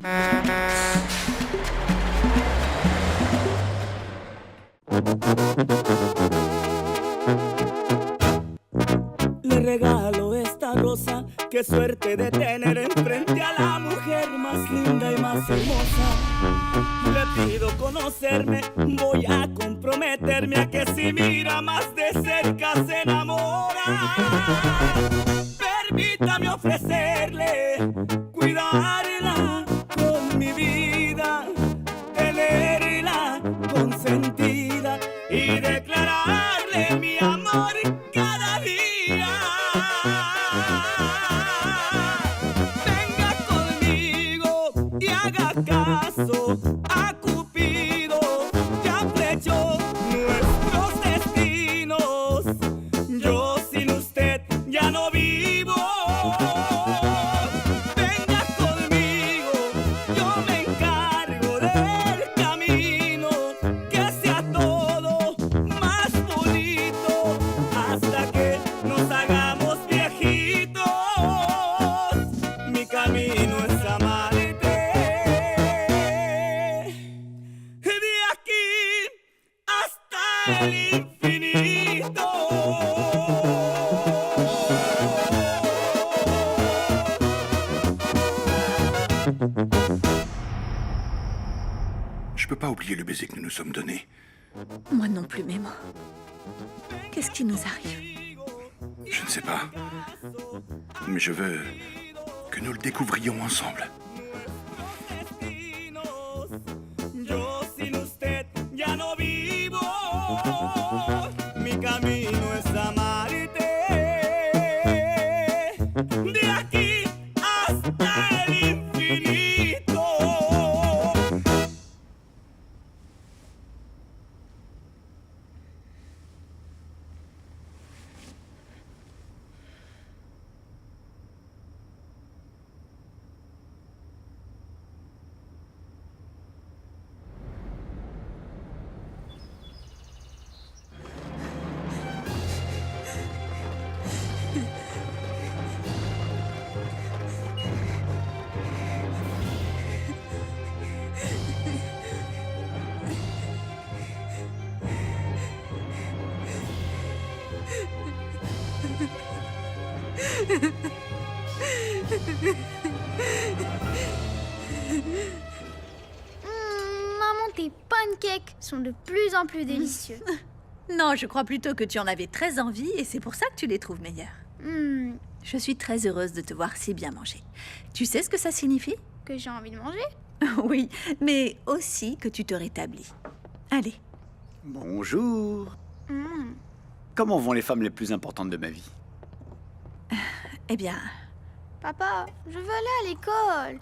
Le regalo esta rosa, qué suerte de tener enfrente a la mujer más linda y más hermosa. Le pido conocerme, voy a comprometerme a que si mira más de cerca se enamora. Permítame ofrecerle cuidarla con mi vida, tenerla consentida y declararle mi amor cada día. Venga conmigo y haga caso a Cupido, ya flechó nuestros destinos. Yo sin usted ya no vivo. Venga conmigo, yo me encargo del camino, que sea todo más bonito hasta que nos hagamos viejitos. Mi camino es amarte de aquí hasta el infinito. Je peux pas oublier le baiser que nous nous sommes donné. Moi non plus, Mémo. Qu'est-ce qui nous arrive? Je ne sais pas. Mais je veux que nous le découvrions ensemble. Yo sin usted ya no vivo. Mi camino es amarte de aquí hasta el infinito. Maman, tes pancakes sont de plus en plus délicieux. Non, je crois plutôt que tu en avais très envie et c'est pour ça que tu les trouves meilleurs. Je suis très heureuse de te voir si bien manger. Tu sais ce que ça signifie? Que j'ai envie de manger? Oui, mais aussi que tu te rétablis. Allez. Bonjour. Comment vont les femmes les plus importantes de ma vie? Eh bien, Papa, je veux aller à l'école.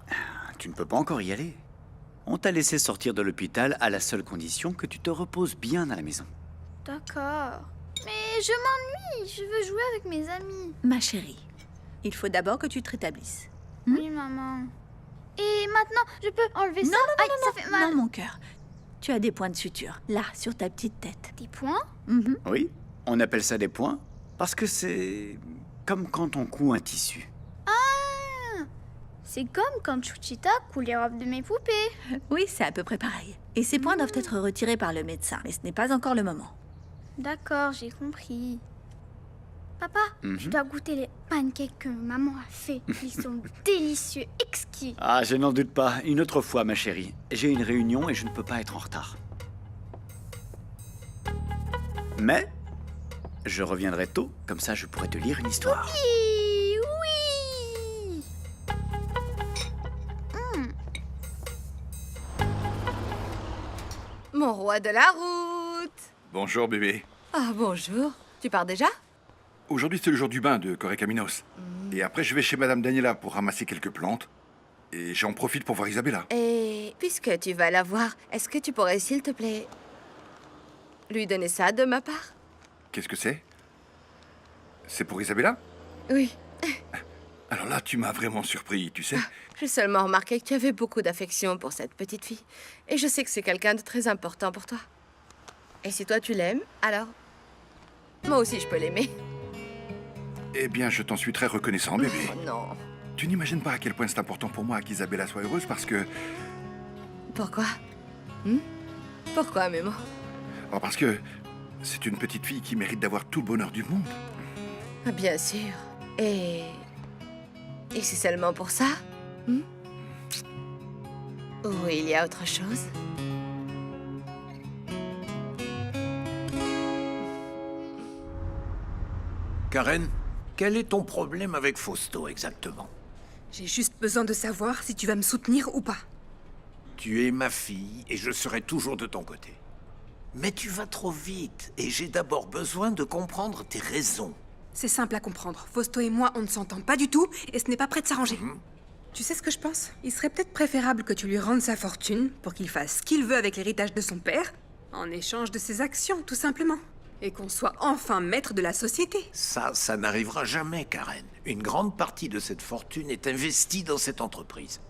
Tu ne peux pas encore y aller. On t'a laissé sortir de l'hôpital à la seule condition que tu te reposes bien à la maison. D'accord. Mais je m'ennuie, je veux jouer avec mes amis. ma chérie, il faut d'abord que tu te rétablisses. Oui, maman. Et maintenant, je peux enlever ça? Aïe, ça fait mal. Non, mon cœur. Tu as des points de suture, là, sur ta petite tête. Des points? Oui, on appelle ça des points parce que c'est comme quand on coud un tissu. C'est comme quand Chuchita coule les robes de mes poupées. Oui, c'est à peu près pareil. Et ces points doivent être retirés par le médecin, mais ce n'est pas encore le moment. D'accord, j'ai compris. Papa, je dois goûter les pancakes que maman a fait. Ils sont délicieux, exquis. Ah, je n'en doute pas. Une autre fois, ma chérie. J'ai une réunion et je ne peux pas être en retard. Mais je reviendrai tôt, comme ça je pourrai te lire une histoire. Oui, oui. Mon roi de la route. Bonjour bébé. Ah, bonjour. Tu pars déjà? Aujourd'hui c'est le jour du bain de Correcaminos. Et après je vais chez Madame Daniela pour ramasser quelques plantes. Et j'en profite pour voir Isabella. Et puisque tu vas la voir, est-ce que tu pourrais, s'il te plaît, lui donner ça de ma part? Qu'est-ce que c'est? C'est pour Isabella? Oui. Alors là tu m'as vraiment surpris, tu sais. J'ai seulement remarqué que tu avais beaucoup d'affection pour cette petite fille. Et je sais que c'est quelqu'un de très important pour toi. Et si toi tu l'aimes, alors moi aussi je peux l'aimer. Eh bien je t'en suis très reconnaissant bébé. Oh non. tu n'imagines pas à quel point c'est important pour moi qu'Isabella soit heureuse parce que... Pourquoi Pourquoi, Memo? Oh, parce que c'est une petite fille qui mérite d'avoir tout le bonheur du monde. Ah, bien sûr. Et c'est seulement pour ça? Ou il y a autre chose? Karen, quel est ton problème avec Fausto exactement? J'ai juste besoin de savoir si tu vas me soutenir ou pas. Tu es ma fille et je serai toujours de ton côté. Mais tu vas trop vite et j'ai d'abord besoin de comprendre tes raisons. C'est simple à comprendre. Fausto et moi, on ne s'entend pas du tout et ce n'est pas prêt de s'arranger. Tu sais ce que je pense? Il serait peut-être préférable que tu lui rendes sa fortune pour qu'il fasse ce qu'il veut avec l'héritage de son père, en échange de ses actions, tout simplement. Et qu'on soit enfin maître de la société. Ça n'arrivera jamais, Karen. Une grande partie de cette fortune est investie dans cette entreprise.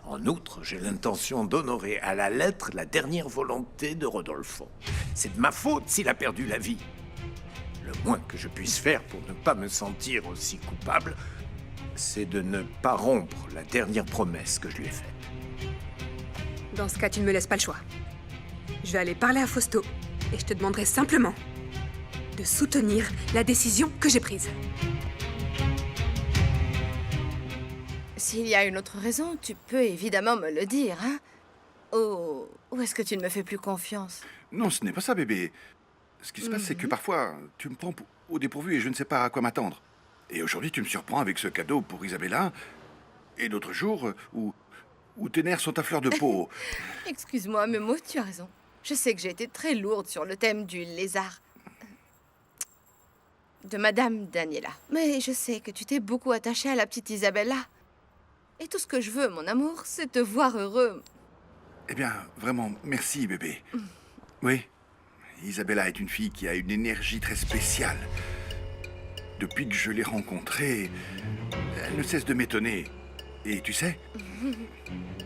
En outre, j'ai l'intention d'honorer à la lettre la dernière volonté de Rodolfo. C'est de ma faute s'il a perdu la vie. Le moins que je puisse faire pour ne pas me sentir aussi coupable, c'est de ne pas rompre la dernière promesse que je lui ai faite. Dans ce cas, tu ne me laisses pas le choix. Je vais aller parler à Fausto et je te demanderai simplement de soutenir la décision que j'ai prise. S'il y a une autre raison, tu peux évidemment me le dire, hein? Ou est-ce que tu ne me fais plus confiance? Non, ce n'est pas ça, bébé. Ce qui se passe, c'est que parfois, tu me prends au dépourvu et je ne sais pas à quoi m'attendre. Et aujourd'hui, tu me surprends avec ce cadeau pour Isabella. Et d'autres jours où tes nerfs sont à fleur de peau. Excuse-moi, Memo, tu as raison. Je sais que j'ai été très lourde sur le thème du lézard. De Madame Daniela. Mais je sais que tu t'es beaucoup attachée à la petite Isabella. Et tout ce que je veux, mon amour, c'est te voir heureux. Eh bien, vraiment, merci, bébé. Oui, Isabella est une fille qui a une énergie très spéciale. Depuis que je l'ai rencontrée, elle ne cesse de m'étonner. Et tu sais,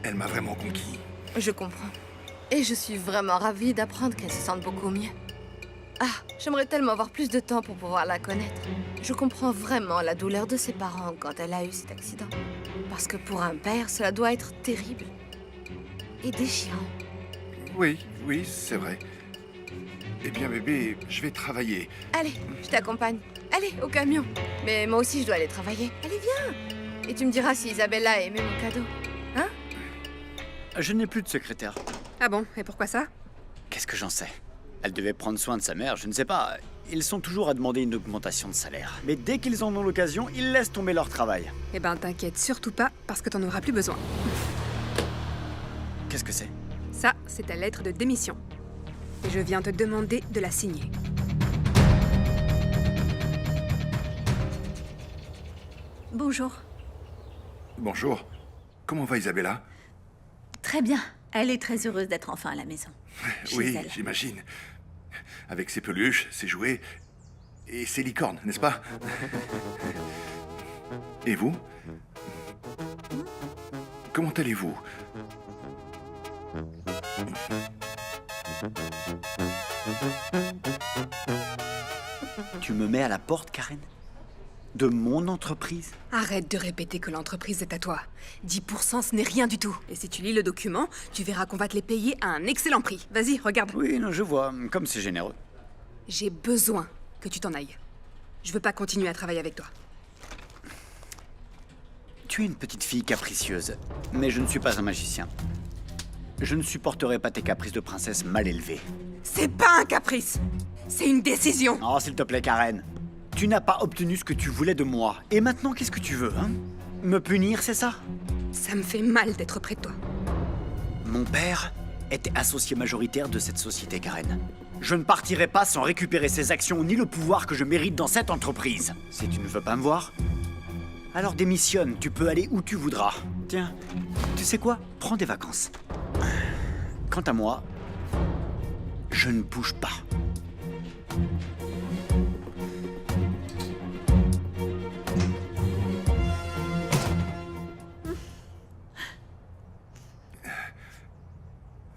elle m'a vraiment conquis. Je comprends. Et je suis vraiment ravie d'apprendre qu'elle se sente beaucoup mieux. Ah, j'aimerais tellement avoir plus de temps pour pouvoir la connaître. Je comprends vraiment la douleur de ses parents quand elle a eu cet accident. Parce que pour un père, cela doit être terrible. Et déchirant. Oui, c'est vrai. Eh bien, bébé, je vais travailler. Allez, je t'accompagne. Allez, au camion. Mais moi aussi, je dois aller travailler. Allez, viens. Et tu me diras si Isabella a aimé mon cadeau. Hein? Je n'ai plus de secrétaire. Ah bon? Et pourquoi ça? Qu'est-ce que j'en sais? Elle devait prendre soin de sa mère, je ne sais pas. Ils sont toujours à demander une augmentation de salaire. Mais dès qu'ils en ont l'occasion, ils laissent tomber leur travail. Eh ben, t'inquiète surtout pas, parce que t'en auras plus besoin. Qu'est-ce que c'est? Ça, c'est ta lettre de démission. Et je viens te demander de la signer. Bonjour. Bonjour. Comment va Isabella? Très bien. Elle est très heureuse d'être enfin à la maison. Chez Oui, elle. j'imagine. Avec ses peluches, ses jouets et ses licornes, n'est-ce pas? Et vous? Comment allez-vous? Tu me mets à la porte, Karen? De mon entreprise? Arrête de répéter que l'entreprise est à toi. 10%, ce n'est rien du tout. Et si tu lis le document, tu verras qu'on va te les payer à un excellent prix. Vas-y, regarde. Oui, non, je vois. Comme c'est généreux. J'ai besoin que tu t'en ailles. Je veux pas continuer à travailler avec toi. Tu es une petite fille capricieuse, mais je ne suis pas un magicien. Je ne supporterai pas tes caprices de princesse mal élevée. C'est pas un caprice. C'est une décision. Oh, s'il te plaît, Karen. Tu n'as pas obtenu ce que tu voulais de moi. Et maintenant, qu'est-ce que tu veux, hein? Me punir, c'est ça? Ça me fait mal d'être près de toi. Mon père était associé majoritaire de cette société, Karen. Je ne partirai pas sans récupérer ces actions ni le pouvoir que je mérite dans cette entreprise. Si tu ne veux pas me voir, alors démissionne. Tu peux aller où tu voudras. Tiens, tu sais quoi? Prends des vacances. Quant à moi, je ne bouge pas.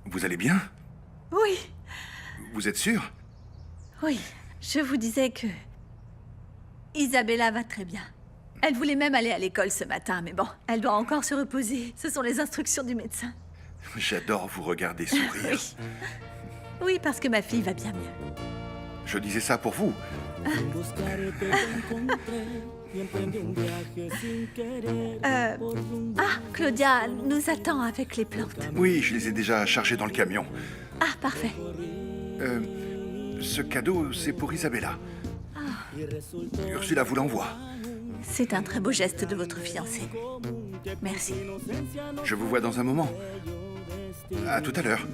Vous allez bien? Oui, Vous êtes sûr? oui. Je vous disais que Isabella va très bien. Elle voulait même aller à l'école ce matin, mais bon, elle doit encore se reposer. Ce sont les instructions du médecin. J'adore vous regarder sourire. Oui, parce que ma fille va bien mieux. Je disais ça pour vous. Claudia nous attend avec les plantes. Oui, je les ai déjà chargées dans le camion. Ah, parfait. Ce cadeau, c'est pour Isabella. Ursula vous l'envoie. C'est un très beau geste de votre fiancé. Merci. Je vous vois dans un moment. À tout à l'heure.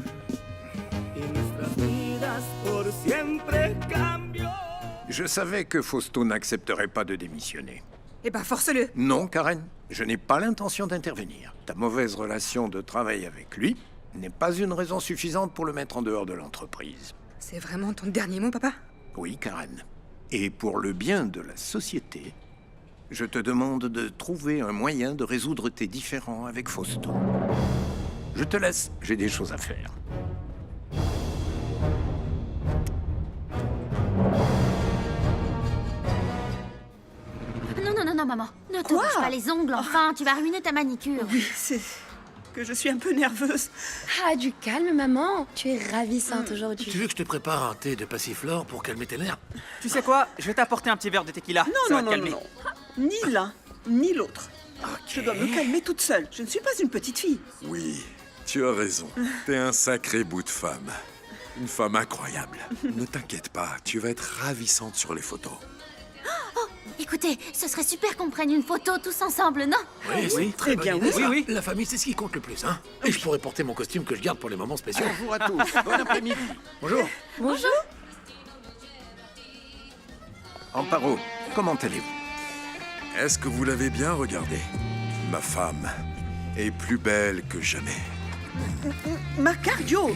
Je savais que Fausto n'accepterait pas de démissionner. Eh ben, force-le. Non, Karen, je n'ai pas l'intention d'intervenir. Ta mauvaise relation de travail avec lui n'est pas une raison suffisante pour le mettre en dehors de l'entreprise. C'est vraiment ton dernier mot, papa? Oui, Karen. Et pour le bien de la société, je te demande de trouver un moyen de résoudre tes différends avec Fausto. Je te laisse, j'ai des choses à faire. Non, maman. Ne te rouge pas les ongles, enfin. Tu vas ruiner ta manicure. Oui, c'est que je suis un peu nerveuse. Ah, du calme, maman. Tu es ravissante aujourd'hui. Tu veux que je te prépare un thé de passiflore pour calmer tes nerfs? Tu sais quoi? Je vais t'apporter un petit verre de tequila. Ça va te calmer. Non. Ni l'un, ni l'autre. Je dois me calmer toute seule. Je ne suis pas une petite fille. Oui, tu as raison. T'es un sacré bout de femme. Une femme incroyable. Ne t'inquiète pas, tu vas être ravissante sur les photos. Écoutez, ce serait super qu'on prenne une photo tous ensemble, non? Oui, très bien. Oui. La famille, c'est ce qui compte le plus, hein. Et je pourrais porter mon costume que je garde pour les moments spéciaux. Bonjour à tous, bon après-midi. Bonjour. Bonjour. Amparo, comment allez-vous? Est-ce que vous l'avez bien regardé? Ma femme est plus belle que jamais. Ma cardio,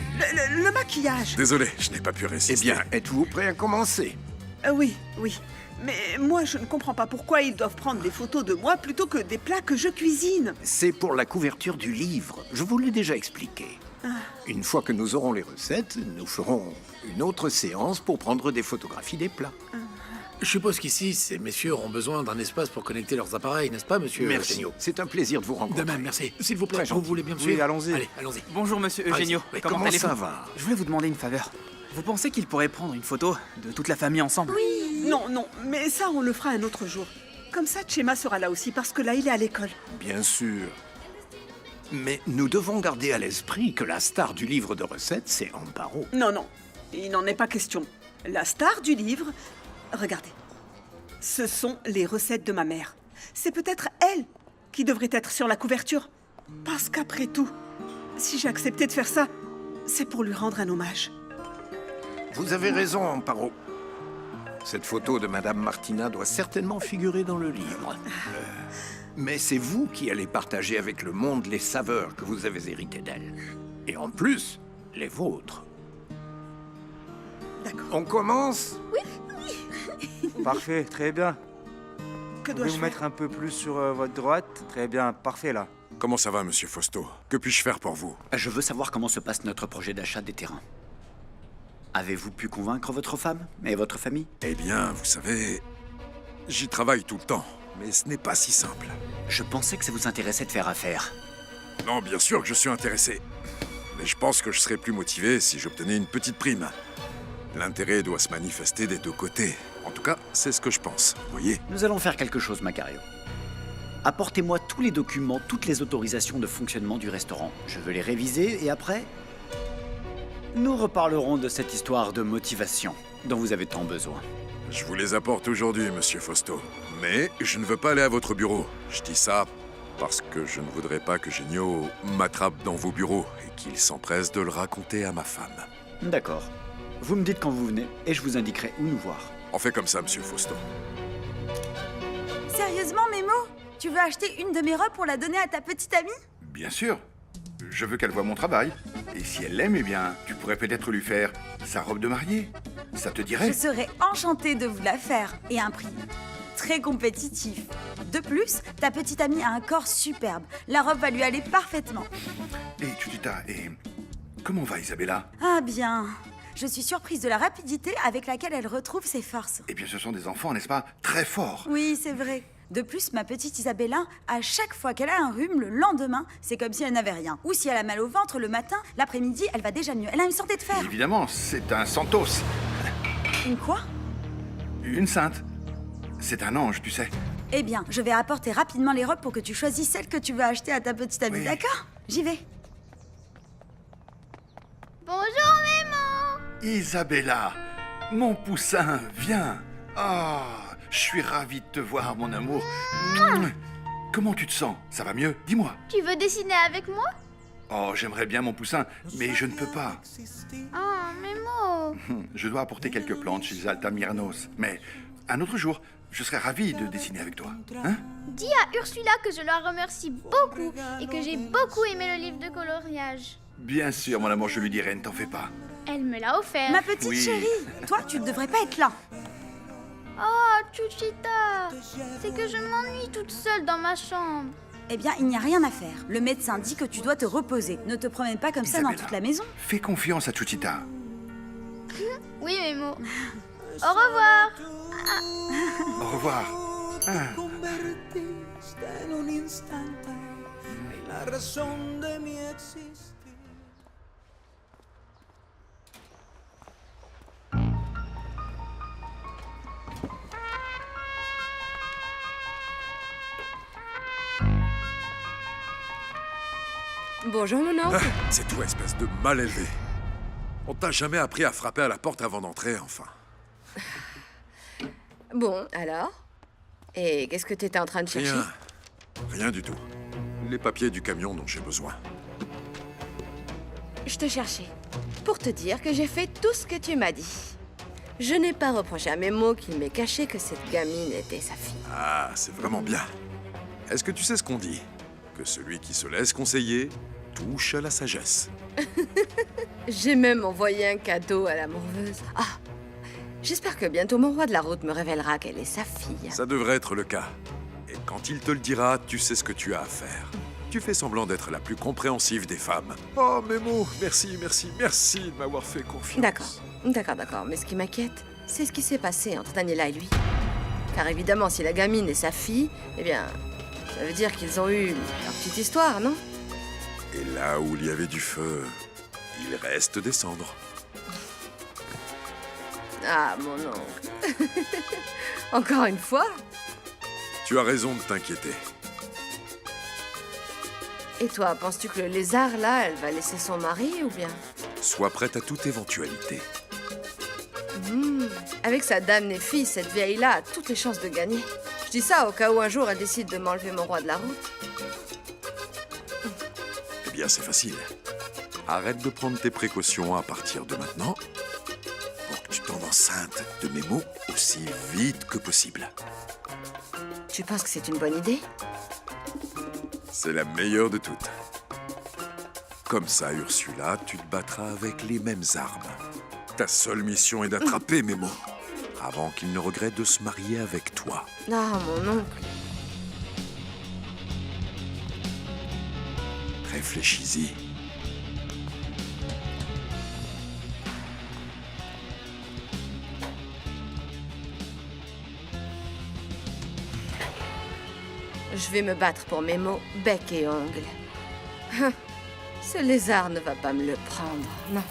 le maquillage. Désolé, je n'ai pas pu résister. Eh bien, êtes-vous prêt à commencer? Oui. Mais moi, je ne comprends pas pourquoi ils doivent prendre des photos de moi plutôt que des plats que je cuisine. C'est pour la couverture du livre. Je vous l'ai déjà expliqué. Une fois que nous aurons les recettes, nous ferons une autre séance pour prendre des photographies des plats. Je suppose qu'ici, ces messieurs auront besoin d'un espace pour connecter leurs appareils, n'est-ce pas, monsieur Merci. Eugenio? C'est un plaisir de vous rencontrer. De même, merci. S'il vous plaît, Très vous voulez bien me Oui, suivre? allons-y. Allez, allons-y. Bonjour, monsieur Eugenio. Oui, comment allez-vous? ça va? Je voulais vous demander une faveur. Vous pensez qu'il pourrait prendre une photo de toute la famille ensemble? Non, mais ça, on le fera un autre jour. Comme ça, Chema sera là aussi, parce que là, il est à l'école. Bien sûr. Mais nous devons garder à l'esprit que la star du livre de recettes, c'est Amparo. Non, il n'en est pas question. La star du livre, regardez, ce sont les recettes de ma mère. C'est peut-être elle qui devrait être sur la couverture. Parce qu'après tout, si j'ai accepté de faire ça, c'est pour lui rendre un hommage. Vous avez raison, Amparo. Cette photo de Madame Martina doit certainement figurer dans le livre. Mais c'est vous qui allez partager avec le monde les saveurs que vous avez héritées d'elle. Et en plus, les vôtres. D'accord. On commence? Parfait, très bien. Que Vous dois-je vous faire? mettre un peu plus sur votre droite? Très bien, parfait là. Comment ça va, monsieur Fausto? Que puis-je faire pour vous? Je veux savoir comment se passe notre projet d'achat des terrains. Avez-vous pu convaincre votre femme et votre famille? Eh bien, vous savez, j'y travaille tout le temps, mais ce n'est pas si simple. Je pensais que ça vous intéressait de faire affaire. Non, bien sûr que je suis intéressé. Mais je pense que je serais plus motivé si j'obtenais une petite prime. L'intérêt doit se manifester des deux côtés. En tout cas, c'est ce que je pense, vous voyez? Nous allons faire quelque chose, Macario. Apportez-moi tous les documents, toutes les autorisations de fonctionnement du restaurant. Je veux les réviser et après, nous reparlerons de cette histoire de motivation dont vous avez tant besoin. Je vous les apporte aujourd'hui, monsieur Fausto. Mais je ne veux pas aller à votre bureau. Je dis ça parce que je ne voudrais pas que Genio m'attrape dans vos bureaux et qu'il s'empresse de le raconter à ma femme. D'accord. Vous me dites quand vous venez et je vous indiquerai où nous voir. On fait comme ça, monsieur Fausto. Sérieusement, Mémo? Tu veux acheter une de mes robes pour la donner à ta petite amie? Bien sûr. Je veux qu'elle voie mon travail. Et si elle l'aime, eh bien, tu pourrais peut-être lui faire sa robe de mariée. Ça te dirait? Je serais enchantée de vous la faire. Et un prix très compétitif. De plus, ta petite amie a un corps superbe. La robe va lui aller parfaitement. Et Chutita, et comment va Isabella? Ah bien. Je suis surprise de la rapidité avec laquelle elle retrouve ses forces. Eh bien, ce sont des enfants, n'est-ce pas? Très forts. Oui, c'est vrai. De plus, ma petite Isabella, à chaque fois qu'elle a un rhume, le lendemain, c'est comme si elle n'avait rien. Ou si elle a mal au ventre le matin, l'après-midi, elle va déjà mieux. Elle a une santé de fer. Évidemment, c'est un Santos. Une quoi? Une sainte. C'est un ange, tu sais. Eh bien, je vais apporter rapidement les robes pour que tu choisisses celle que tu veux acheter à ta petite amie, d'accord? J'y vais. Bonjour, Mémo. Isabella, mon poussin, viens. Ah, je suis ravi de te voir, mon amour. Comment tu te sens? Ça va mieux? Dis-moi. Tu veux dessiner avec moi? Oh, j'aimerais bien, mon poussin, mais je ne peux pas. Oh, Mémo. Je dois apporter quelques plantes chez les Altamirnos. Mais un autre jour, je serais ravi de dessiner avec toi. Hein? Dis à Ursula que je la remercie beaucoup et que j'ai beaucoup aimé le livre de coloriage. Bien sûr, mon amour, je lui dirai, ne t'en fais pas. Elle me l'a offert. Ma petite chérie, toi, tu ne devrais pas être là. Oh, Chuchita, c'est que je m'ennuie toute seule dans ma chambre. Eh bien, il n'y a rien à faire. Le médecin dit que tu dois te reposer. Ne te promène pas comme ça dans toute la maison. Fais confiance à Chuchita. Oui, Mémo. Au revoir. Au revoir. Bonjour, mon oncle. C'est toi, espèce de mal élevé. On t'a jamais appris à frapper à la porte avant d'entrer, enfin. Bon, alors? Et qu'est-ce que t'étais en train de chercher? Rien du tout. Les papiers du camion dont j'ai besoin. Je te cherchais pour te dire que j'ai fait tout ce que tu m'as dit. Je n'ai pas reproché à Mémo qu'il m'ait caché que cette gamine était sa fille. Ah, c'est vraiment bien. Est-ce que tu sais ce qu'on dit? Que celui qui se laisse conseiller touche à la sagesse. J'ai même envoyé un cadeau à la morveuse. Ah, j'espère que bientôt mon roi de la route me révélera qu'elle est sa fille. Ça devrait être le cas. Et quand il te le dira, tu sais ce que tu as à faire. Tu fais semblant d'être la plus compréhensive des femmes. Oh, Mémo, merci de m'avoir fait confiance. D'accord. Mais ce qui m'inquiète, c'est ce qui s'est passé entre Daniela et lui. Car évidemment, si la gamine est sa fille, eh bien, ça veut dire qu'ils ont eu leur petite histoire, non? Et là où il y avait du feu, il reste des cendres. Ah, mon oncle. Encore une fois? Tu as raison de t'inquiéter. Et toi, penses-tu que le lézard, là, elle va laisser son mari, ou bien? Sois prête à toute éventualité. Avec sa dame née fille, cette vieille-là a toutes les chances de gagner. Je dis ça au cas où un jour elle décide de m'enlever mon roi de la route. Eh bien, c'est facile. Arrête de prendre tes précautions à partir de maintenant pour que tu tombes enceinte de Mémo aussi vite que possible. Tu penses que c'est une bonne idée? C'est la meilleure de toutes. Comme ça, Ursula, tu te battras avec les mêmes armes. Ta seule mission est d'attraper Mémo avant qu'il ne regrette de se marier avec toi. Ah, mon oncle. Réfléchis-y. Je vais me battre pour Mémo, bec et ongles. Ce lézard ne va pas me le prendre, non.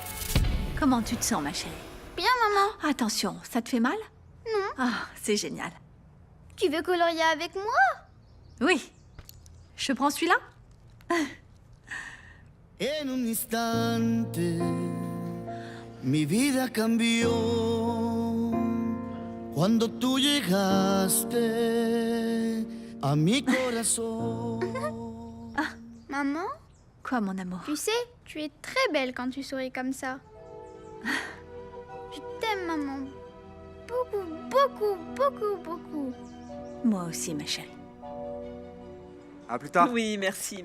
Comment tu te sens, ma chérie? Bien, maman. Attention, ça te fait mal? Non. Ah, c'est génial. Tu veux colorier avec moi? Oui. Je prends celui-là? En un instante, mi vida cambió cuando tú llegaste a mi corazón. Ah. Maman? Quoi, mon amour? Tu sais, tu es très belle quand tu souris comme ça. Je t'aime, maman. Beaucoup. Moi aussi, ma chérie. À plus tard. Oui, merci.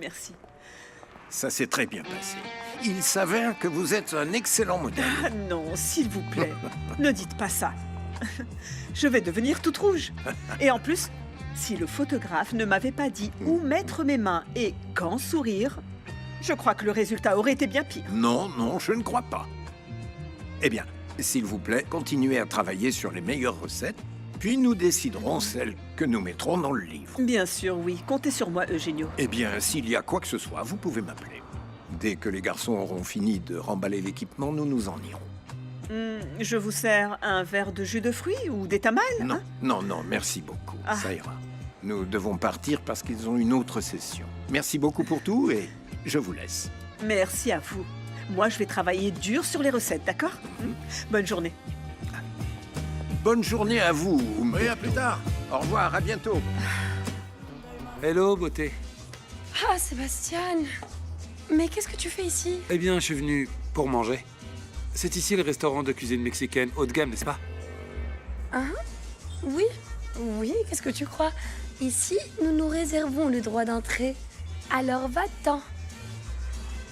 Ça s'est très bien passé. Il s'avère que vous êtes un excellent modèle. Ah non, s'il vous plaît, ne dites pas ça. Je vais devenir toute rouge. Et en plus, si le photographe ne m'avait pas dit où mettre mes mains et quand sourire, je crois que le résultat aurait été bien pire. Non, je ne crois pas. Eh bien, s'il vous plaît, continuez à travailler sur les meilleures recettes, puis nous déciderons celles que nous mettrons dans le livre. Bien sûr, oui. Comptez sur moi, Eugenio. Eh bien, s'il y a quoi que ce soit, vous pouvez m'appeler. Dès que les garçons auront fini de remballer l'équipement, nous nous en irons. Je vous sers un verre de jus de fruits ou des tamales? Non, hein? non, merci beaucoup. Ah. Ça ira. Nous devons partir parce qu'ils ont une autre session. Merci beaucoup pour tout et je vous laisse. Merci à vous. Moi, je vais travailler dur sur les recettes, d'accord? Bonne journée. Bonne journée à vous. Oui, à plus tard. Au revoir, à bientôt. Hello, beauté. Ah, Sébastien. Mais qu'est-ce que tu fais ici? Eh bien, je suis venu pour manger. C'est ici le restaurant de cuisine mexicaine haut de gamme, n'est-ce pas? Hein? Oui. Oui, qu'est-ce que tu crois? Ici, nous nous réservons le droit d'entrée. Alors va-t'en.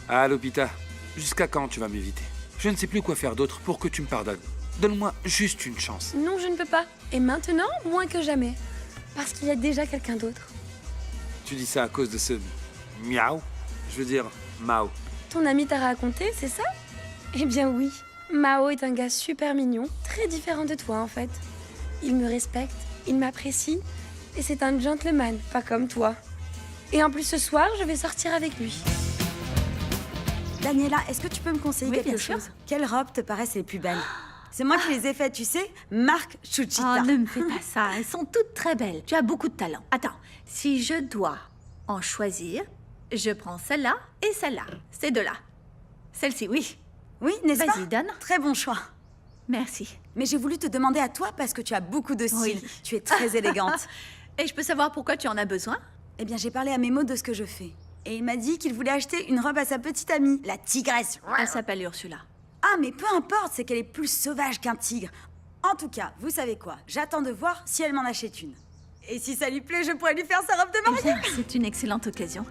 Ah, Lupita, jusqu'à quand tu vas m'éviter? Je ne sais plus quoi faire d'autre pour que tu me pardonnes. Donne-moi juste une chance. Non, je ne peux pas. Et maintenant, moins que jamais. Parce qu'il y a déjà quelqu'un d'autre. Tu dis ça à cause de ce miaou? Je veux dire, Mao. Ton ami t'a raconté, c'est ça? Eh bien oui. Mao est un gars super mignon, très différent de toi en fait. Il me respecte, il m'apprécie, et c'est un gentleman, pas comme toi. Et en plus ce soir, je vais sortir avec lui. Daniela, est-ce que tu peux me conseiller Oui, bien quelque sûr. chose? Quelles robes te paraissent les plus belles? C'est moi qui les ai faites, tu sais, Marc Chuchita. Oh, ne me fais pas ça. Elles sont toutes très belles. Tu as beaucoup de talent. Attends, si je dois en choisir, je prends celle-là et celle-là. Ces deux-là. Celle-ci, oui. Oui, n'est-ce pas? Vas-y, donne. Très bon choix. Merci. Mais j'ai voulu te demander à toi parce que tu as beaucoup de style. Oui. Tu es très élégante. Et je peux savoir pourquoi tu en as besoin? Eh bien, j'ai parlé à Memo de ce que je fais. Et il m'a dit qu'il voulait acheter une robe à sa petite amie, la tigresse. Elle s'appelle Ursula. Ah, mais peu importe, c'est qu'elle est plus sauvage qu'un tigre. En tout cas, vous savez quoi? J'attends de voir si elle m'en achète une. Et si ça lui plaît, je pourrais lui faire sa robe de mariée. Eh bien, c'est une excellente occasion.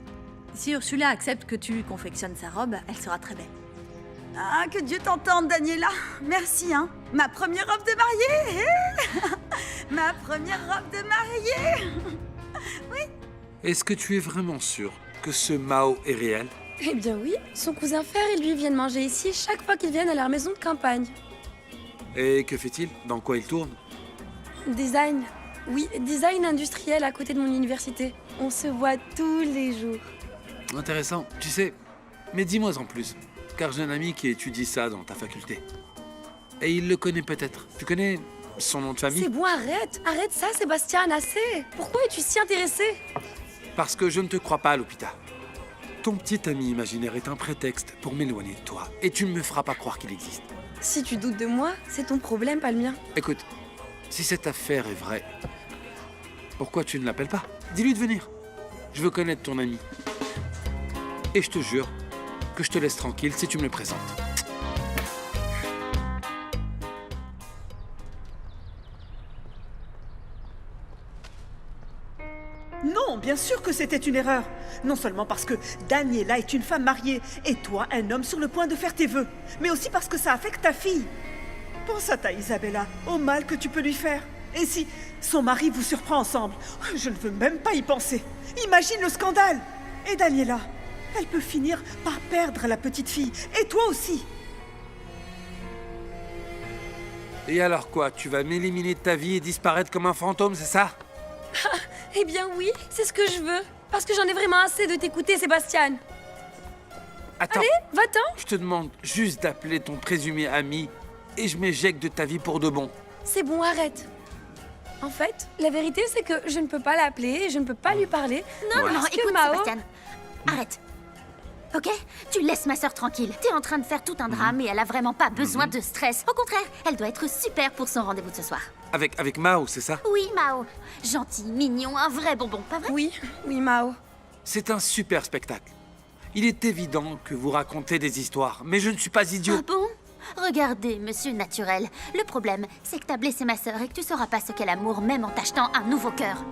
Si Ursula accepte que tu lui confectionnes sa robe, elle sera très belle. Ah, que Dieu t'entende, Daniela. Merci, hein. Ma première robe de mariée. Ma première robe de mariée. Oui. Est-ce que tu es vraiment sûr que ce Mao est réel? Eh bien oui, son cousin Fer et lui viennent manger ici chaque fois qu'ils viennent à leur maison de campagne. Et que fait-il? Dans quoi il tourne? Design. Oui, design industriel à côté de mon université. On se voit tous les jours. Intéressant. Tu sais, mais dis-moi en plus, car j'ai un ami qui étudie ça dans ta faculté. Et il le connaît peut-être. Tu connais son nom de famille? C'est bon, arrête. Arrête ça, Sébastien, assez. Pourquoi es-tu si intéressé? Parce que je ne te crois pas, Lupita. Ton petit ami imaginaire est un prétexte pour m'éloigner de toi. Et tu ne me feras pas croire qu'il existe. Si tu doutes de moi, c'est ton problème, pas le mien. Écoute, si cette affaire est vraie, pourquoi tu ne l'appelles pas? Dis-lui de venir. Je veux connaître ton ami. Et je te jure que je te laisse tranquille si tu me le présentes. Non, bien sûr que c'était une erreur. Non seulement parce que Daniela est une femme mariée et toi un homme sur le point de faire tes vœux, mais aussi parce que ça affecte ta fille. Pense à ta Isabella, au mal que tu peux lui faire. Et si son mari vous surprend ensemble? Je ne veux même pas y penser. Imagine le scandale. Et Daniela, elle peut finir par perdre la petite fille. Et toi aussi. Et alors quoi? Tu vas m'éliminer de ta vie et disparaître comme un fantôme, c'est ça? Eh bien oui, c'est ce que je veux. Parce que j'en ai vraiment assez de t'écouter, Sébastien. Attends. Allez, va-t'en. Je te demande juste d'appeler ton présumé ami et je m'éjecte de ta vie pour de bon. C'est bon, arrête. En fait, la vérité, c'est que je ne peux pas l'appeler et je ne peux pas lui parler. Non, parce non, que écoute, Mao... Sébastien. Arrête. Ok? Tu laisses ma sœur tranquille. T'es en train de faire tout un drame et elle a vraiment pas besoin de stress. Au contraire, elle doit être super pour son rendez-vous de ce soir. Avec Mao, c'est ça? Oui, Mao. Gentil, mignon, un vrai bonbon, pas vrai? Oui, Mao. C'est un super spectacle. Il est évident que vous racontez des histoires, mais je ne suis pas idiot. Ah bon? Regardez, monsieur naturel. Le problème, c'est que t'as blessé ma sœur et que tu sauras pas ce qu'est l'amour même en t'achetant un nouveau cœur.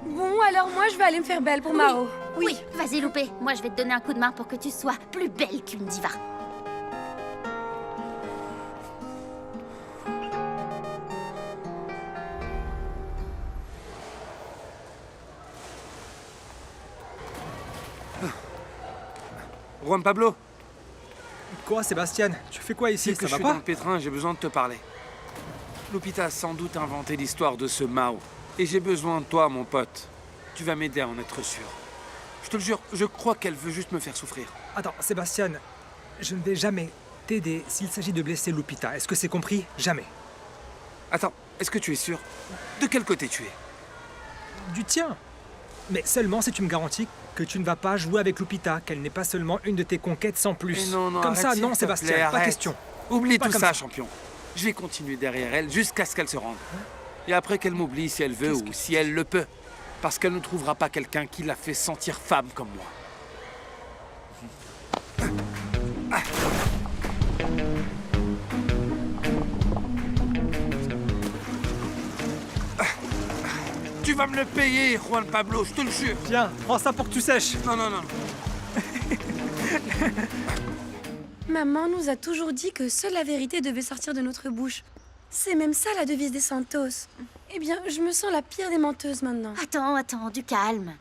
Bon, alors moi, je vais aller me faire belle pour Mao. Oui, vas-y, Loupé. Moi, je vais te donner un coup de main pour que tu sois plus belle qu'une diva. Juan Pablo? Quoi, Sébastien? Tu fais quoi ici? C'est que je suis dans le pétrin et j'ai besoin de te parler. Lupita a sans doute inventé l'histoire de ce Mao. Et j'ai besoin de toi, mon pote. Tu vas m'aider à en être sûr. Je te le jure, je crois qu'elle veut juste me faire souffrir. Attends, Sébastien, je ne vais jamais t'aider s'il s'agit de blesser Lupita. Est-ce que c'est compris? Jamais. Attends, est-ce que tu es sûr? De quel côté tu es? Du tien. Mais seulement si tu me garantis que tu ne vas pas jouer avec Lupita, qu'elle n'est pas seulement une de tes conquêtes sans plus. Mais non, Comme arrête, ça, s'il non, te Sébastien, plaît, pas arrête. question. Oublie Pas tout comme ça, champion. Je vais continuer derrière elle jusqu'à ce qu'elle se rende. Et après qu'elle m'oublie si elle veut ou si elle le peut. Parce qu'elle ne trouvera pas quelqu'un qui la fait sentir femme comme moi. Tu vas me le payer, Juan Pablo, je te le jure. Tiens, prends ça pour que tu sèches. Non, non, non. Maman nous a toujours dit que seule la vérité devait sortir de notre bouche. C'est même ça la devise des Santos. Eh bien, je me sens la pire des menteuses maintenant. Attends, du calme.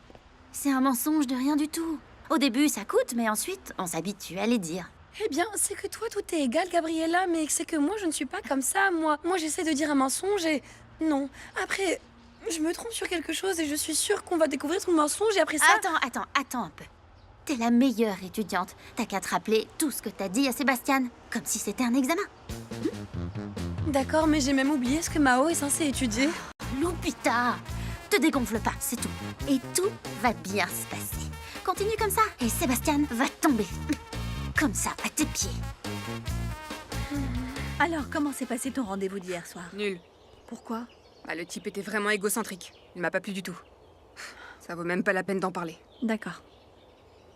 C'est un mensonge de rien du tout. Au début, ça coûte, mais ensuite, on s'habitue à les dire. Eh bien, c'est que toi, tout est égal, Gabriella, mais c'est que moi, je ne suis pas comme ça. Moi, j'essaie de dire un mensonge et... Non. Après, je me trompe sur quelque chose et je suis sûre qu'on va découvrir ton mensonge et après ça... Attends un peu. T'es la meilleure étudiante. T'as qu'à te rappeler tout ce que t'as dit à Sébastien, comme si c'était un examen. D'accord, mais j'ai même oublié ce que Mao est censé étudier. Lupita, te dégonfle pas, c'est tout. Et tout va bien se passer. Continue comme ça et Sébastien va tomber. Comme ça, à tes pieds. Alors, comment s'est passé ton rendez-vous d'hier soir? Nul. Pourquoi? Le type était vraiment égocentrique. Il m'a pas plu du tout. Ça vaut même pas la peine d'en parler. D'accord.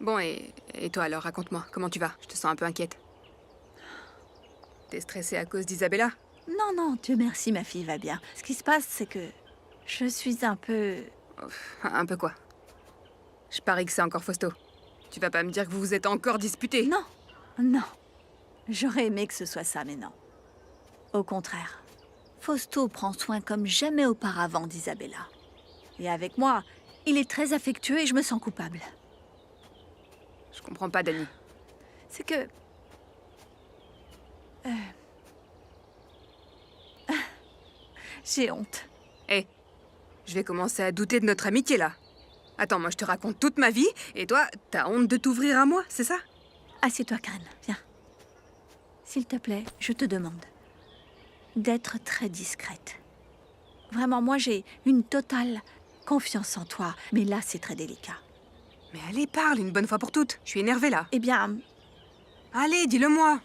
Bon, et toi alors, raconte-moi, comment tu vas? Je te sens un peu inquiète. T'es stressée à cause d'Isabella? Non, Dieu merci, ma fille va bien. Ce qui se passe, c'est que je suis un peu... Un peu quoi? Je parie que c'est encore Fausto. Tu vas pas me dire que vous vous êtes encore disputés? Non. J'aurais aimé que ce soit ça, mais non. Au contraire. Fausto prend soin comme jamais auparavant d'Isabella. Et avec moi, il est très affectueux et je me sens coupable. Je comprends pas, Dani. C'est que... J'ai honte. Hé, je vais commencer à douter de notre amitié, là. Attends, moi je te raconte toute ma vie, et toi, t'as honte de t'ouvrir à moi, c'est ça? Assieds-toi, Karen, viens. S'il te plaît, je te demande d'être très discrète. Vraiment, moi j'ai une totale confiance en toi, mais là c'est très délicat. Mais allez, parle une bonne fois pour toutes. Je suis énervée, là. Eh bien... Allez, dis-le-moi.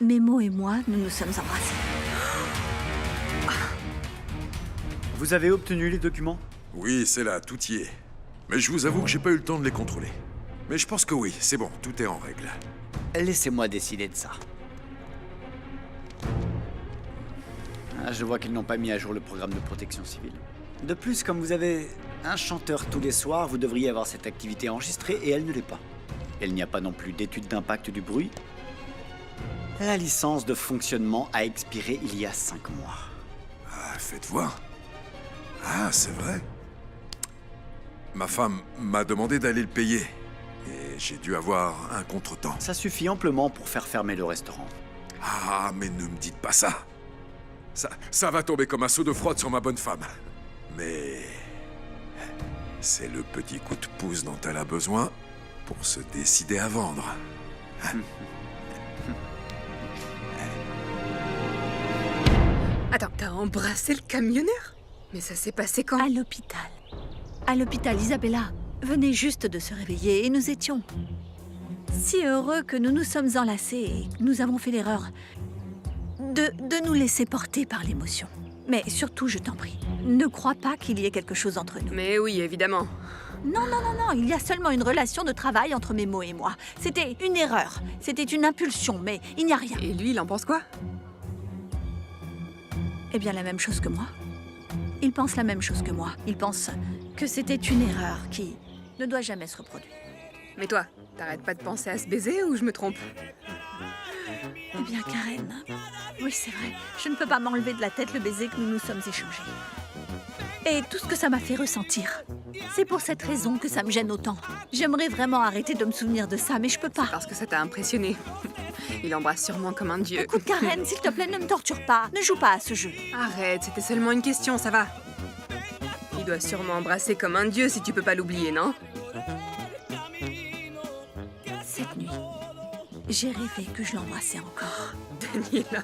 Mémo et moi, nous nous sommes embrassés. Vous avez obtenu les documents? Oui, c'est là, tout y est. Mais je vous avoue que j'ai pas eu le temps de les contrôler. Mais je pense que oui, c'est bon, tout est en règle. Laissez-moi décider de ça. Je vois qu'ils n'ont pas mis à jour le programme de protection civile. De plus, comme vous avez un chanteur tous les soirs, vous devriez avoir cette activité enregistrée et elle ne l'est pas. Il n'y a pas non plus d'étude d'impact du bruit. La licence de fonctionnement a expiré il y a 5 mois. Ah, faites voir. Ah, c'est vrai. Ma femme m'a demandé d'aller le payer. Et j'ai dû avoir un contretemps. Ça suffit amplement pour faire fermer le restaurant. Ah, mais ne me dites pas ça. Ça va tomber comme un seau de froide sur ma bonne femme. Mais... c'est le petit coup de pouce dont elle a besoin pour se décider à vendre. Attends, t'as embrassé le camionneur? Mais ça s'est passé quand? À l'hôpital. À l'hôpital, Isabella venait juste de se réveiller et nous étions si heureux que nous nous sommes enlacés et nous avons fait l'erreur de nous laisser porter par l'émotion. Mais surtout, je t'en prie, ne crois pas qu'il y ait quelque chose entre nous. Mais oui, évidemment. Non, il y a seulement une relation de travail entre Mémo et moi. C'était une erreur, c'était une impulsion, mais il n'y a rien. Et lui, il en pense quoi? Eh bien, la même chose que moi. Il pense la même chose que moi. Il pense que c'était une erreur qui ne doit jamais se reproduire. Mais toi, t'arrêtes pas de penser à se baiser ou je me trompe? Eh bien, Karen, oui, c'est vrai. Je ne peux pas m'enlever de la tête le baiser que nous nous sommes échangés. Et tout ce que ça m'a fait ressentir. C'est pour cette raison que ça me gêne autant. J'aimerais vraiment arrêter de me souvenir de ça, mais je peux pas. Parce que ça t'a impressionné. Il embrasse sûrement comme un dieu. Écoute, Karen, s'il te plaît, ne me torture pas. Ne joue pas à ce jeu. Arrête, c'était seulement une question, ça va. Il doit sûrement embrasser comme un dieu si tu peux pas l'oublier, non? Cette nuit, j'ai rêvé que je l'embrassais encore. Daniela.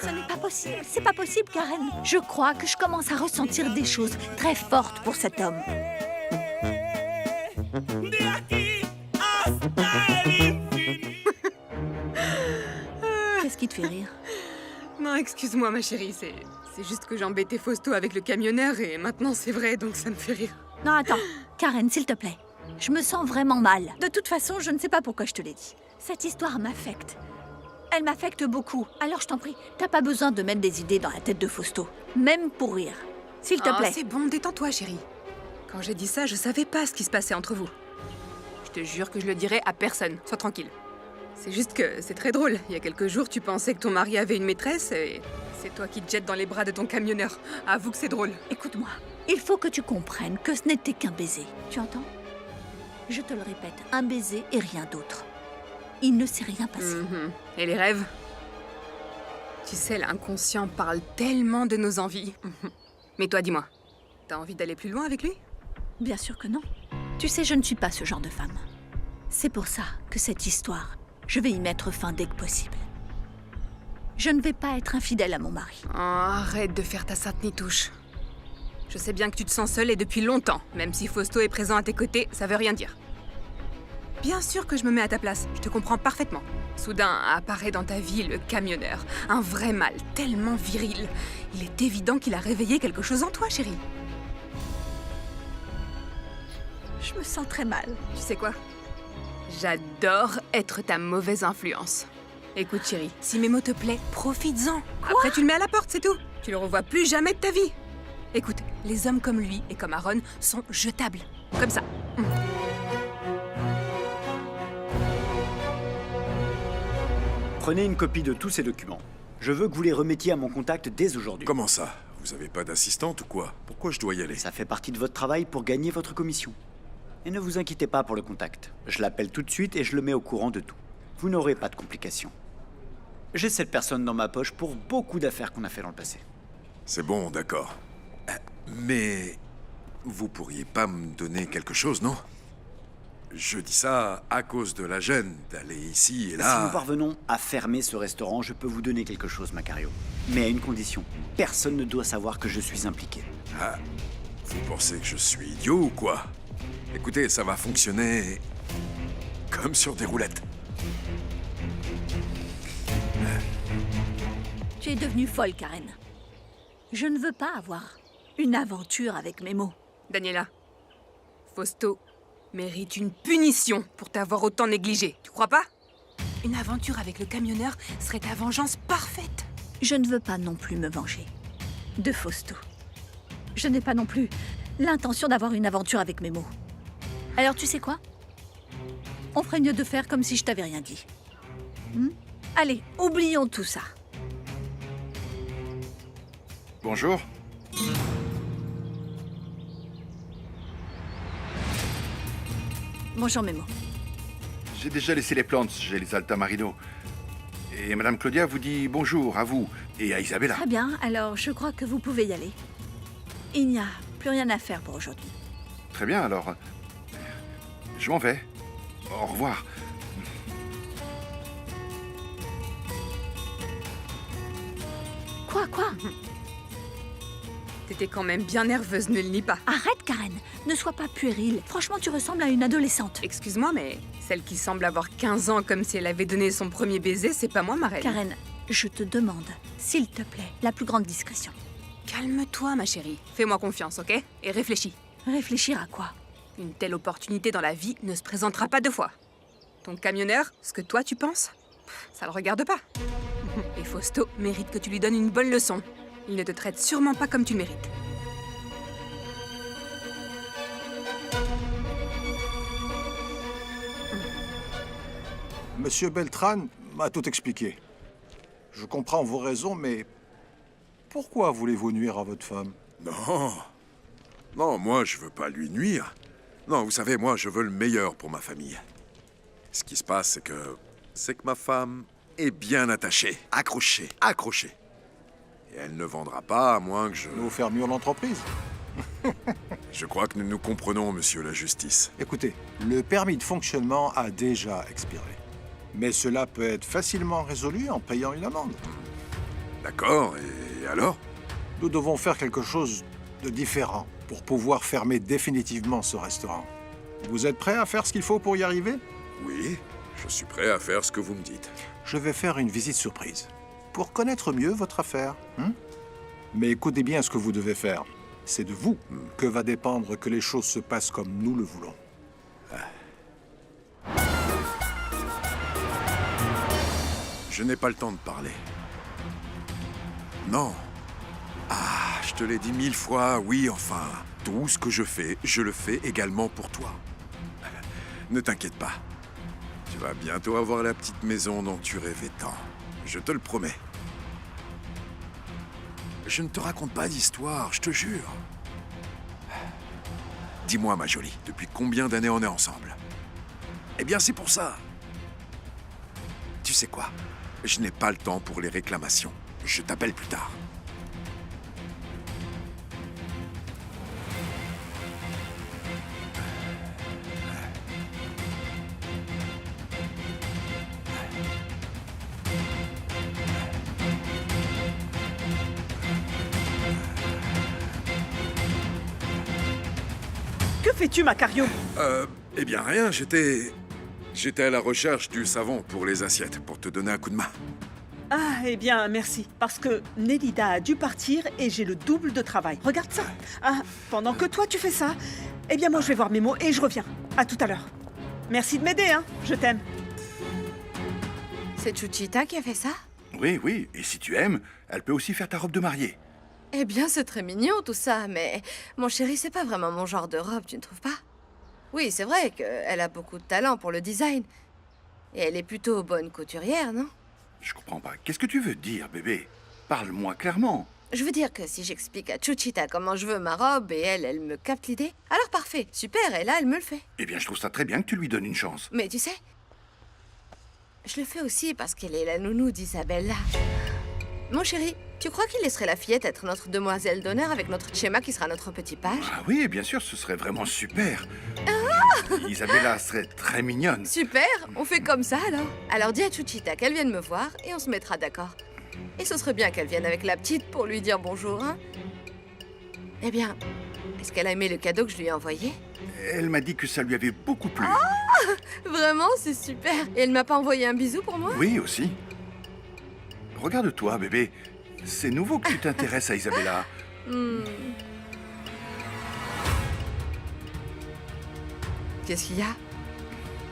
Ce n'est pas possible, c'est pas possible, Karen. Je crois que je commence à ressentir des choses très fortes pour cet homme. Qu'est-ce qui te fait rire? Non, excuse-moi, ma chérie, c'est juste que j'ai embêté Fausto avec le camionneur et maintenant c'est vrai, donc ça me fait rire. Non, attends. Karen, s'il te plaît. Je me sens vraiment mal. De toute façon, je ne sais pas pourquoi je te l'ai dit. Cette histoire m'affecte. Elle m'affecte beaucoup. Alors je t'en prie, t'as pas besoin de mettre des idées dans la tête de Fausto. Même pour rire. S'il te plaît. C'est bon, détends-toi, chérie. Quand j'ai dit ça, je savais pas ce qui se passait entre vous. Je te jure que je le dirai à personne. Sois tranquille. C'est juste que c'est très drôle. Il y a quelques jours, tu pensais que ton mari avait une maîtresse et c'est toi qui te jettes dans les bras de ton camionneur. Avoue que c'est drôle. Écoute-moi, il faut que tu comprennes que ce n'était qu'un baiser. Tu entends? Je te le répète, un baiser et rien d'autre. Il ne s'est rien passé. Et les rêves? Tu sais, l'inconscient parle tellement de nos envies. Mais toi, dis-moi, t'as envie d'aller plus loin avec lui? Bien sûr que non. Tu sais, je ne suis pas ce genre de femme. C'est pour ça que cette histoire, je vais y mettre fin dès que possible. Je ne vais pas être infidèle à mon mari. Oh, arrête de faire ta sainte nitouche. Je sais bien que tu te sens seule et depuis longtemps. Même si Fausto est présent à tes côtés, ça veut rien dire. Bien sûr que je me mets à ta place, je te comprends parfaitement. Soudain apparaît dans ta vie le camionneur, un vrai mâle, tellement viril. Il est évident qu'il a réveillé quelque chose en toi, chérie. Je me sens très mal. Tu sais quoi? J'adore être ta mauvaise influence. Écoute, chérie, si mes mots te plaisent, profites-en. Après, tu le mets à la porte, c'est tout. Tu le revois plus jamais de ta vie. Écoute, les hommes comme lui et comme Aaron sont jetables. Comme ça. Prenez une copie de tous ces documents. Je veux que vous les remettiez à mon contact dès aujourd'hui. Comment ça? Vous avez pas d'assistante ou quoi? Pourquoi je dois y aller? Ça fait partie de votre travail pour gagner votre commission. Et ne vous inquiétez pas pour le contact. Je l'appelle tout de suite et je le mets au courant de tout. Vous n'aurez pas de complications. J'ai cette personne dans ma poche pour beaucoup d'affaires qu'on a fait dans le passé. C'est bon, d'accord. Mais vous pourriez pas me donner quelque chose, non? Je dis ça à cause de la gêne d'aller ici et là. Si nous parvenons à fermer ce restaurant, je peux vous donner quelque chose, Macario. Mais à une condition. Personne ne doit savoir que je suis impliqué. Ah, vous pensez que je suis idiot ou quoi? Écoutez, ça va fonctionner comme sur des roulettes. Tu es devenue folle, Karen. Je ne veux pas avoir une aventure avec mes mots. Daniela, Fausto mérite une punition pour t'avoir autant négligé. Tu crois pas? Une aventure avec le camionneur serait ta vengeance parfaite. Je ne veux pas non plus me venger de Fausto. Je n'ai pas non plus l'intention d'avoir une aventure avec mes mots. Alors tu sais quoi? On ferait mieux de faire comme si je t'avais rien dit. Allez, oublions tout ça. Bonjour. Bonjour Memo. J'ai déjà laissé les plantes chez les Altamarino. Et Madame Claudia vous dit bonjour à vous et à Isabella. Très bien, alors je crois que vous pouvez y aller. Il n'y a plus rien à faire pour aujourd'hui. Très bien, alors. Je m'en vais. Au revoir. Quoi? T'étais quand même bien nerveuse, ne le nie pas. Arrête, Karen. Ne sois pas puérile. Franchement, tu ressembles à une adolescente. Excuse-moi, mais celle qui semble avoir 15 ans comme si elle avait donné son premier baiser, c'est pas moi, ma reine. Karen, je te demande, s'il te plaît, la plus grande discrétion. Calme-toi, ma chérie. Fais-moi confiance, ok? Et réfléchis. Réfléchir à quoi? Une telle opportunité dans la vie ne se présentera pas deux fois. Ton camionneur, ce que toi tu penses, ça le regarde pas. Et Fausto mérite que tu lui donnes une bonne leçon. Il ne te traite sûrement pas comme tu le mérites. Monsieur Beltran m'a tout expliqué. Je comprends vos raisons, mais pourquoi voulez-vous nuire à votre femme? Non, moi je veux pas lui nuire. Non, vous savez, moi je veux le meilleur pour ma famille. Ce qui se passe, c'est que ma femme est bien attachée, accrochée. Et elle ne vendra pas à moins que je... Nous fermions l'entreprise. Je crois que nous nous comprenons, monsieur la justice. Écoutez, le permis de fonctionnement a déjà expiré. Mais cela peut être facilement résolu en payant une amende. D'accord, et alors? Nous devons faire quelque chose de différent pour pouvoir fermer définitivement ce restaurant. Vous êtes prêt à faire ce qu'il faut pour y arriver? Oui, je suis prêt à faire ce que vous me dites. Je vais faire une visite surprise pour connaître mieux votre affaire. Mais écoutez bien ce que vous devez faire. C'est de vous que va dépendre que les choses se passent comme nous le voulons. Je n'ai pas le temps de parler. Non. Ah, je te l'ai dit 1000 fois, oui, enfin. Tout ce que je le fais également pour toi. Ne t'inquiète pas. Tu vas bientôt avoir la petite maison dont tu rêvais tant. Je te le promets. Je ne te raconte pas d'histoire, je te jure. Dis-moi, ma jolie, depuis combien d'années on est ensemble? Eh bien, c'est pour ça. Tu sais quoi? Je n'ai pas le temps pour les réclamations. Je t'appelle plus tard. Que fais-tu, Macario? Eh bien, rien, j'étais à la recherche du savon pour les assiettes, pour te donner un coup de main. Ah, eh bien, merci. Parce que Nélida a dû partir et j'ai le double de travail. Regarde ça. Ah, pendant que toi, tu fais ça, eh bien, moi, je vais voir Memo et je reviens. À tout à l'heure. Merci de m'aider, hein. Je t'aime. C'est Chuchita qui a fait ça? Oui, oui, et si tu aimes, elle peut aussi faire ta robe de mariée. Eh bien, c'est très mignon tout ça, mais mon chéri, c'est pas vraiment mon genre de robe, tu ne trouves pas? Oui, c'est vrai qu'elle a beaucoup de talent pour le design. Et elle est plutôt bonne couturière, non? Je comprends pas. Qu'est-ce que tu veux dire, bébé? Parle-moi clairement. Je veux dire que si j'explique à Chuchita comment je veux ma robe et elle me capte l'idée, alors parfait, super, et là, elle me le fait. Eh bien, je trouve ça très bien que tu lui donnes une chance. Mais tu sais, je le fais aussi parce qu'elle est la nounou d'Isabella. Mon chéri, tu crois qu'il laisserait la fillette être notre demoiselle d'honneur avec notre schéma qui sera notre petit page? Ah oui, bien sûr, ce serait vraiment super. Isabella serait très mignonne. Super, on fait comme ça alors. Alors dis à Chuchita qu'elle vienne me voir et on se mettra d'accord. Et ce serait bien qu'elle vienne avec la petite pour lui dire bonjour, hein? Eh bien, est-ce qu'elle a aimé le cadeau que je lui ai envoyé? Elle m'a dit que ça lui avait beaucoup plu. Ah, vraiment, c'est super. Et elle m'a pas envoyé un bisou pour moi? Oui, aussi. Regarde-toi, bébé. C'est nouveau que tu t'intéresses à Isabella. Qu'est-ce qu'il y a?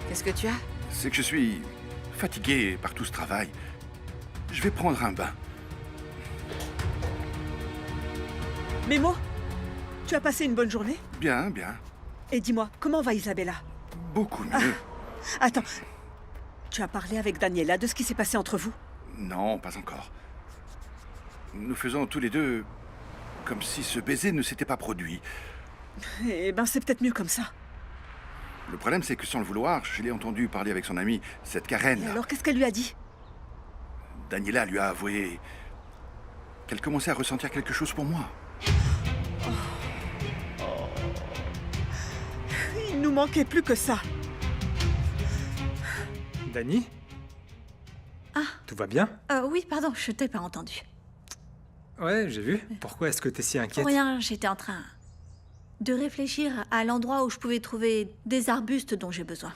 Qu'est-ce que tu as? C'est que je suis fatigué par tout ce travail. Je vais prendre un bain. Memo, tu as passé une bonne journée? Bien, bien. Et dis-moi, comment va Isabella? Beaucoup mieux. Attends, tu as parlé avec Daniela de ce qui s'est passé entre vous? Non, pas encore. Nous faisons tous les deux comme si ce baiser ne s'était pas produit. Eh ben, c'est peut-être mieux comme ça. Le problème, c'est que sans le vouloir, je l'ai entendu parler avec son amie, cette Karen. Et alors, qu'est-ce qu'elle lui a dit? Daniela lui a avoué qu'elle commençait à ressentir quelque chose pour moi. Il nous manquait plus que ça. Dani? Ah. Tout va bien? Oui, pardon, je t'ai pas entendu. Ouais, j'ai vu. Pourquoi est-ce que t'es si inquiète? Rien, j'étais en train de réfléchir à l'endroit où je pouvais trouver des arbustes dont j'ai besoin.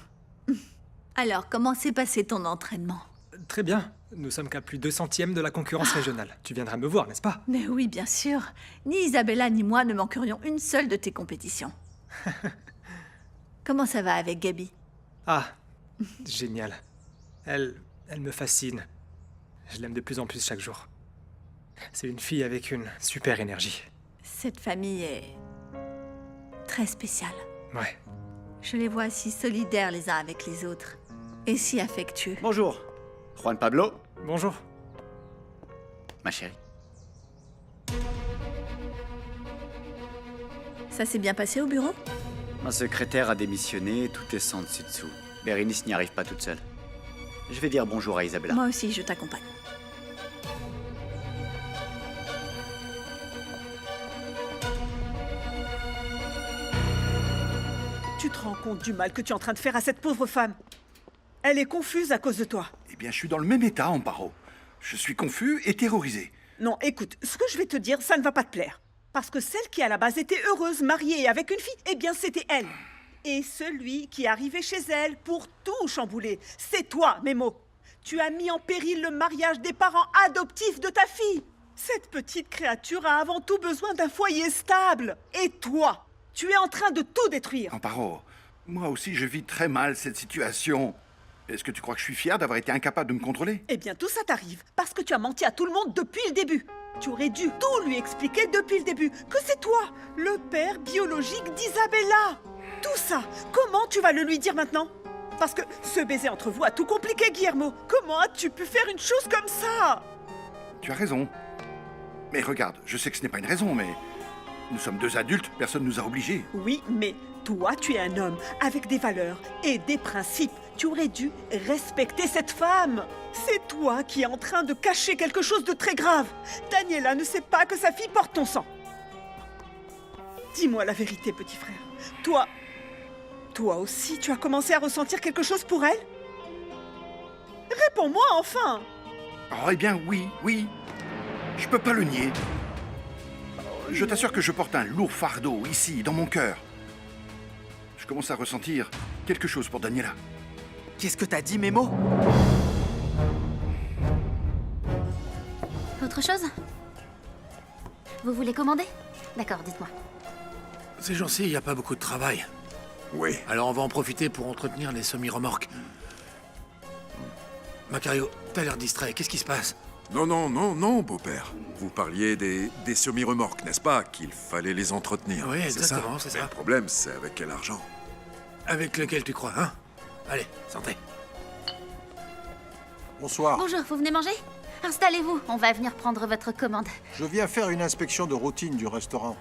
Alors, comment s'est passé ton entraînement? Très bien. Nous sommes qu'à plus 200e de la concurrence régionale. Tu viendras me voir, n'est-ce pas? Mais oui, bien sûr. Ni Isabella ni moi ne manquerions une seule de tes compétitions. Comment ça va avec Gabi? Ah, génial. Elle me fascine. Je l'aime de plus en plus chaque jour. C'est une fille avec une super énergie. Cette famille est très spéciale. Ouais. Je les vois si solidaires les uns avec les autres et si affectueux. Bonjour. Juan Pablo. Bonjour. Ma chérie. Ça s'est bien passé au bureau? Ma secrétaire a démissionné, tout est sans dessus dessous. Bérénice n'y arrive pas toute seule. Je vais dire bonjour à Isabella. Moi aussi, je t'accompagne. Tu te rends compte du mal que tu es en train de faire à cette pauvre femme? Elle est confuse à cause de toi. Eh bien, je suis dans le même état, Amparo. Je suis confus et terrorisé. Non, écoute, ce que je vais te dire, ça ne va pas te plaire. Parce que celle qui à la base était heureuse, mariée et avec une fille, eh bien c'était elle. Et celui qui arrivait chez elle pour tout chambouler, c'est toi, Memo. Tu as mis en péril le mariage des parents adoptifs de ta fille. Cette petite créature a avant tout besoin d'un foyer stable. Et toi, tu es en train de tout détruire. Amparo, moi aussi je vis très mal cette situation. Est-ce que tu crois que je suis fier d'avoir été incapable de me contrôler? Eh bien, tout ça t'arrive parce que tu as menti à tout le monde depuis le début. Tu aurais dû tout lui expliquer depuis le début, que c'est toi, le père biologique d'Isabella. Tout ça, comment tu vas le lui dire maintenant? Parce que ce baiser entre vous a tout compliqué, Guillermo. Comment as-tu pu faire une chose comme ça? Tu as raison. Mais regarde, je sais que ce n'est pas une raison, mais nous sommes deux adultes, personne ne nous a obligés. Oui, mais toi, tu es un homme avec des valeurs et des principes. Tu aurais dû respecter cette femme. C'est toi qui es en train de cacher quelque chose de très grave. Daniela ne sait pas que sa fille porte ton sang. Dis-moi la vérité, petit frère. Toi aussi, tu as commencé à ressentir quelque chose pour elle? Réponds-moi enfin. Oh, eh bien, oui. Je peux pas le nier. Je t'assure que je porte un lourd fardeau ici, dans mon cœur. Je commence à ressentir quelque chose pour Daniela. Qu'est-ce que t'as dit, Memo? Autre chose? Vous voulez commander? D'accord, dites-moi. Ces jours-ci, il n'y a pas beaucoup de travail. Oui. Alors on va en profiter pour entretenir les semi-remorques. Macario, t'as l'air distrait. Qu'est-ce qui se passe? Non, beau-père. Vous parliez des semi-remorques, n'est-ce pas? Qu'il fallait les entretenir. Oui, exactement, c'est ça. Mais le problème, c'est avec quel argent? Avec lequel tu crois, hein? Allez, santé. Bonsoir. Bonjour, vous venez manger? Installez-vous, on va venir prendre votre commande. Je viens faire une inspection de routine du restaurant.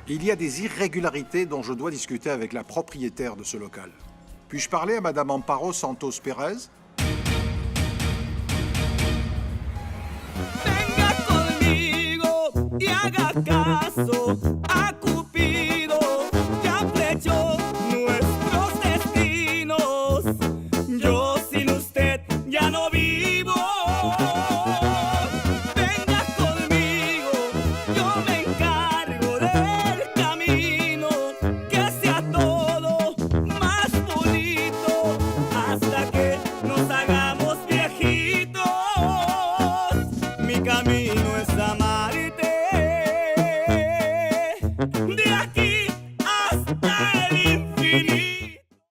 Il y a des irrégularités dont je dois discuter avec la propriétaire de ce local. Puis-je parler à Madame Amparo Santos Pérez? Venga conmigo y haga caso.